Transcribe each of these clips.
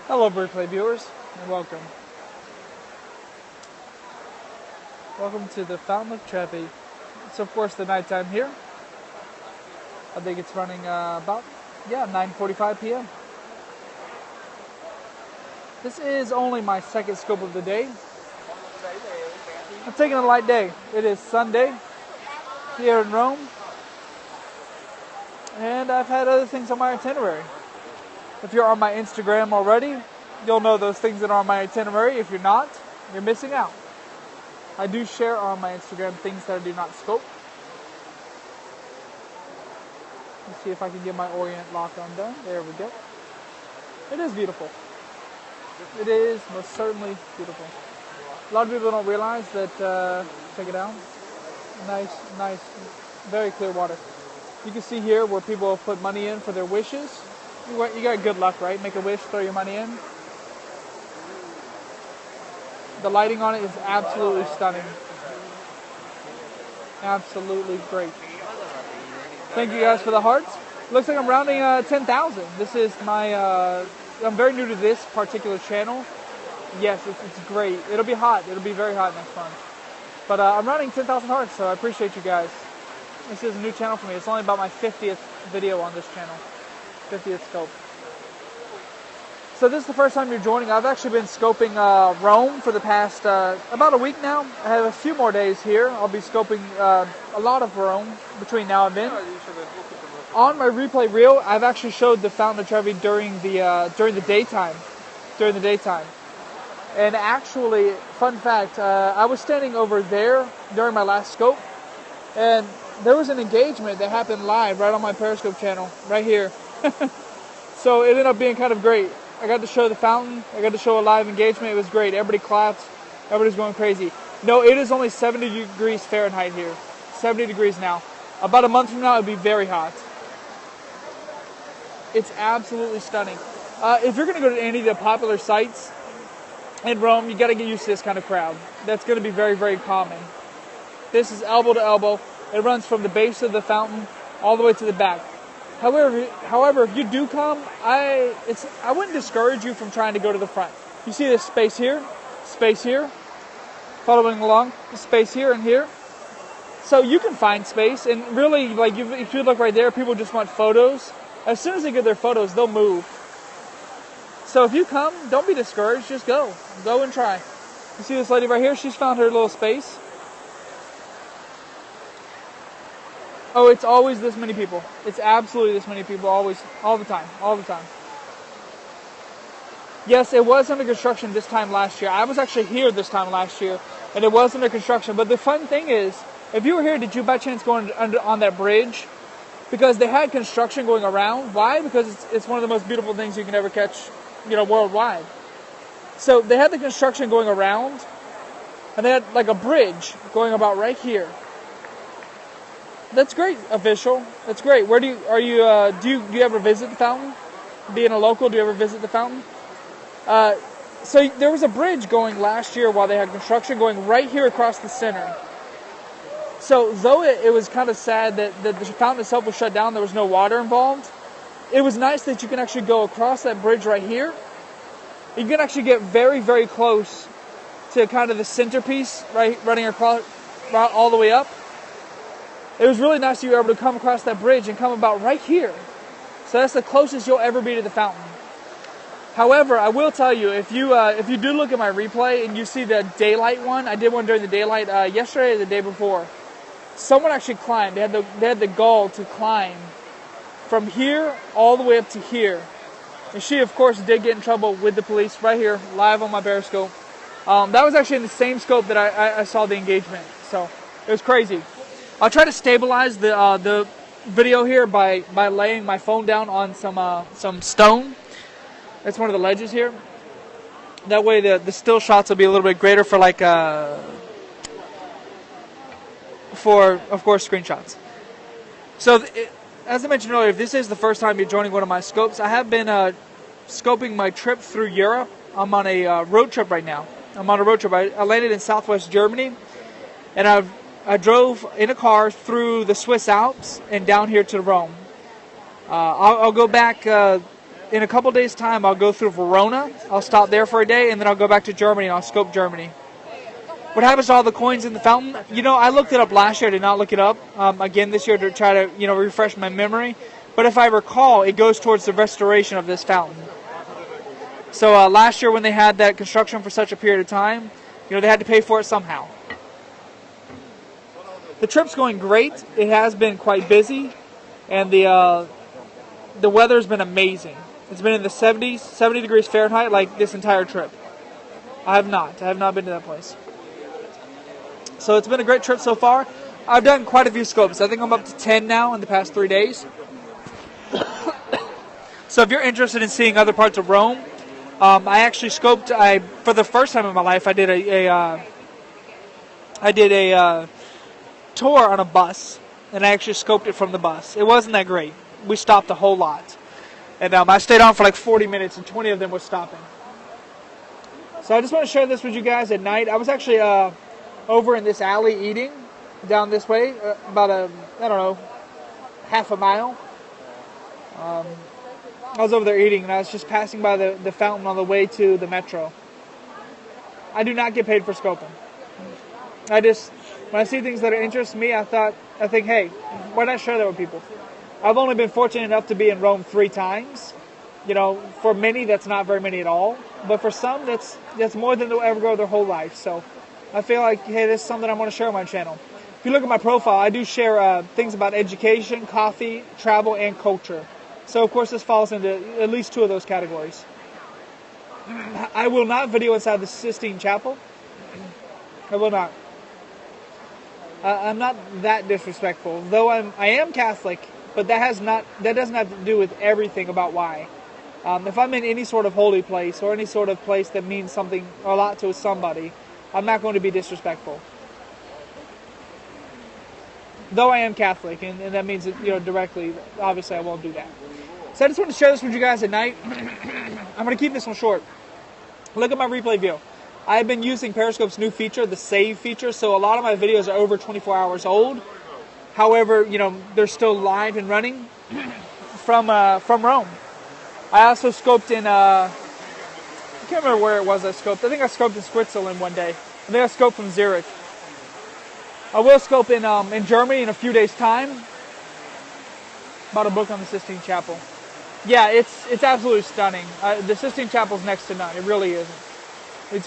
Hello, Berkeley viewers, and welcome. Welcome to the Fountain of Trevi. It's of course the nighttime here. I think it's running about 9:45 p.m. This is only my second scope of the day. I'm taking a light day. It is Sunday here in Rome, and I've had other things on my itinerary. If you're on my Instagram already, you'll know those things that are on my itinerary. If you're not, you're missing out. I do share on my Instagram things that I do not scope. Let's see if I can get my Orient lock undone. There we go. It is beautiful. It is most certainly beautiful. A lot of people don't realize that, check it out. Nice, very clear water. You can see here where people have put money in for their wishes. You got good luck, right? Make a wish, throw your money in. The lighting on it is absolutely stunning. Absolutely great. Thank you guys for the hearts. Looks like I'm rounding 10,000. This is my, I'm very new to this particular channel. Yes, it's great. It'll be hot. It'll be very hot next month. But I'm rounding 10,000 hearts, so I appreciate you guys. This is a new channel for me. It's only about my 50th video on this channel. 50th scope. So this is the first time you're joining. I've actually been scoping Rome for the past about a week now. I have a few more days here. I'll be scoping a lot of Rome between now and then. On my replay reel, I've actually showed the Fountain of Trevi during the daytime. And actually, fun fact, I was standing over there during my last scope, and there was an engagement that happened live right on my Periscope channel, right here. So it ended up being kind of great. I got to show the fountain. I got to show a live engagement. It was great. Everybody clapped. Everybody's going crazy. No, it is only 70 degrees Fahrenheit here. 70 degrees now. About a month from now, it'll be very hot. It's absolutely stunning. If you're going to go to any of the popular sites in Rome, you got to get used to this kind of crowd. That's going to be very, very common. This is elbow to elbow. It runs from the base of the fountain all the way to the back. However, if you do come, I wouldn't discourage you from trying to go to the front. You see this space here, following along, space here and here. So you can find space, and really, like if you look right there, people just want photos. As soon as they get their photos, they'll move. So if you come, don't be discouraged. Just go and try. You see this lady right here? She's found her little space. Oh, it's always this many people. It's absolutely this many people, always, all the time. Yes, it was under construction this time last year. I was actually here this time last year, and it was under construction. But the fun thing is, if you were here, did you by chance go on that bridge? Because they had construction going around. Why? Because it's one of the most beautiful things you can ever catch, worldwide. So they had the construction going around, and they had like a bridge going about right here. That's great, official. That's great. Do you ever visit the fountain? Being a local, do you ever visit the fountain? So there was a bridge going last year while they had construction going right here across the center. So though it was kind of sad that the fountain itself was shut down, there was no water involved, it was nice that you can actually go across that bridge right here. You can actually get very, very close to kind of the centerpiece, right, running across all the way up. It was really nice that you were able to come across that bridge and come about right here. So that's the closest you'll ever be to the fountain. However, I will tell you, if you do look at my replay and you see the daylight one, I did one during the daylight yesterday or the day before. Someone actually climbed. They had the gall to climb from here all the way up to here. And she, of course, did get in trouble with the police right here, live on my Periscope. That was actually in the same scope that I saw the engagement. So it was crazy. I'll try to stabilize the video here by laying my phone down on some stone. That's one of the ledges here. That way the still shots will be a little bit greater for of course screenshots. So as I mentioned earlier, if this is the first time you're joining one of my scopes, I have been scoping my trip through Europe. I'm on a road trip right now. I landed in southwest Germany, and I drove in a car through the Swiss Alps and down here to Rome. I'll go back in a couple days' time, I'll go through Verona. I'll stop there for a day, and then I'll go back to Germany, and I'll scope Germany. What happens to all the coins in the fountain? I looked it up last year. I did not look it up again this year to try to, refresh my memory. But if I recall, it goes towards the restoration of this fountain. So last year when they had that construction for such a period of time, they had to pay for it somehow. The trip's going great. It has been quite busy, and the weather's been amazing. It's been in the 70s, 70 degrees Fahrenheit, like this entire trip. I have not been to that place. So it's been a great trip so far. I've done quite a few scopes. I think I'm up to 10 now in the past 3 days. So if you're interested in seeing other parts of Rome, I actually scoped. For the first time in my life, I did a tour on a bus, and I actually scoped it from the bus. It wasn't that great. We stopped a whole lot, and I stayed on for like 40 minutes, and 20 of them was stopping. So I just want to share this with you guys at night. I was actually over in this alley eating down this way, about half a mile. I was over there eating, and I was just passing by the fountain on the way to the metro. I do not get paid for scoping. When I see things that interest me, I think, hey, why not share that with people? I've only been fortunate enough to be in Rome 3 times. For many, that's not very many at all. But for some, that's more than they'll ever go their whole life. So I feel like, hey, this is something I want to share on my channel. If you look at my profile, I do share things about education, coffee, travel, and culture. So, of course, this falls into at least 2 of those categories. I will not video inside the Sistine Chapel. I will not. I'm not that disrespectful, though I am Catholic, but that doesn't have to do with everything about why. If I'm in any sort of holy place or any sort of place that means something a lot to somebody, I'm not going to be disrespectful. Though I am Catholic, and that means that, directly, obviously I won't do that. So I just want to share this with you guys at night. I'm going to keep this one short. Look at my replay view. I've been using Periscope's new feature, the save feature, so a lot of my videos are over 24 hours old. However, they're still live and running from Rome. I also scoped in, I can't remember where it was I scoped. I think I scoped in Switzerland one day. I think I scoped from Zurich. I will scope in Germany in a few days' time. Bought a book on the Sistine Chapel. Yeah, it's absolutely stunning. The Sistine Chapel's next to none. It really isn't.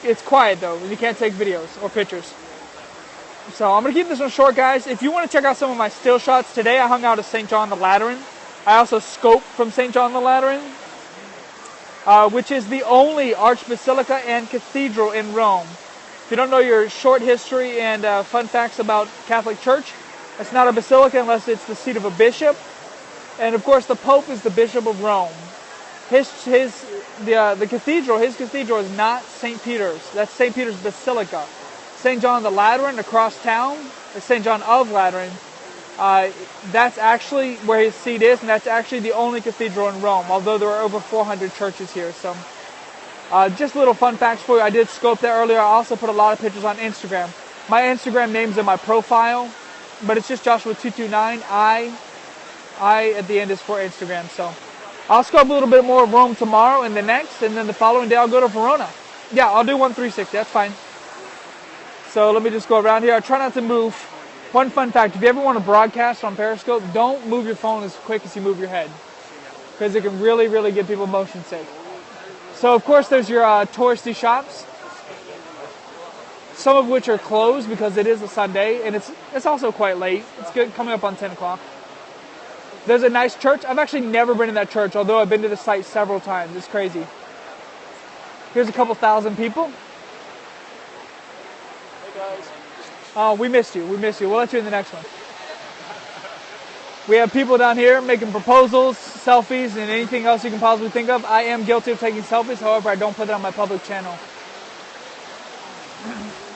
It's quiet though, and you can't take videos or pictures. So I'm going to keep this one short, guys. If you want to check out some of my still shots, today I hung out at St. John the Lateran. I also scoped from St. John the Lateran, which is the only archbasilica and cathedral in Rome. If you don't know your short history and fun facts about Catholic Church, it's not a basilica unless it's the seat of a bishop. And of course the Pope is the Bishop of Rome. His cathedral is not St. Peter's. That's St. Peter's Basilica. St. John the Lateran across town, St. John of Lateran, that's actually where his seat is, and that's actually the only cathedral in Rome, although there are over 400 churches here. So just little fun facts for you. I did scope that earlier. I also put a lot of pictures on Instagram. My Instagram name's in my profile, but it's just Joshua229. I at the end is for Instagram. So I'll scope a little bit more of Rome tomorrow and the next, and then the following day I'll go to Verona. Yeah, I'll do 1 360. That's fine. So let me just go around here. I try not to move. One fun fact, if you ever want to broadcast on Periscope, don't move your phone as quick as you move your head, because it can really, really get people motion sick. So, of course, there's your touristy shops, some of which are closed because it is a Sunday, and it's also quite late. It's good, coming up on 10 o'clock. There's a nice church. I've actually never been in that church, although I've been to the site several times. It's crazy. Here's a couple thousand people. Hey, guys. Oh, we missed you. We'll let you in the next one. We have people down here making proposals, selfies, and anything else you can possibly think of. I am guilty of taking selfies, however, I don't put it on my public channel.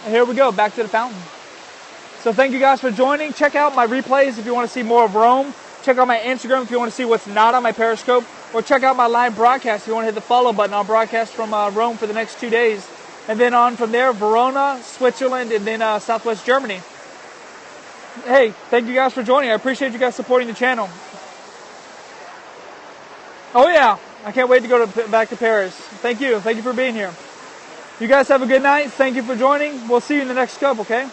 And here we go, back to the fountain. So thank you guys for joining. Check out my replays if you want to see more of Rome. Check out my Instagram if you want to see what's not on my Periscope. Or check out my live broadcast if you want to hit the follow button. I'll broadcast from Rome for the next 2 days. And then on from there, Verona, Switzerland, and then Southwest Germany. Hey, thank you guys for joining. I appreciate you guys supporting the channel. Oh yeah, I can't wait to go back to Paris. Thank you. Thank you for being here. You guys have a good night. Thank you for joining. We'll see you in the next scope, okay?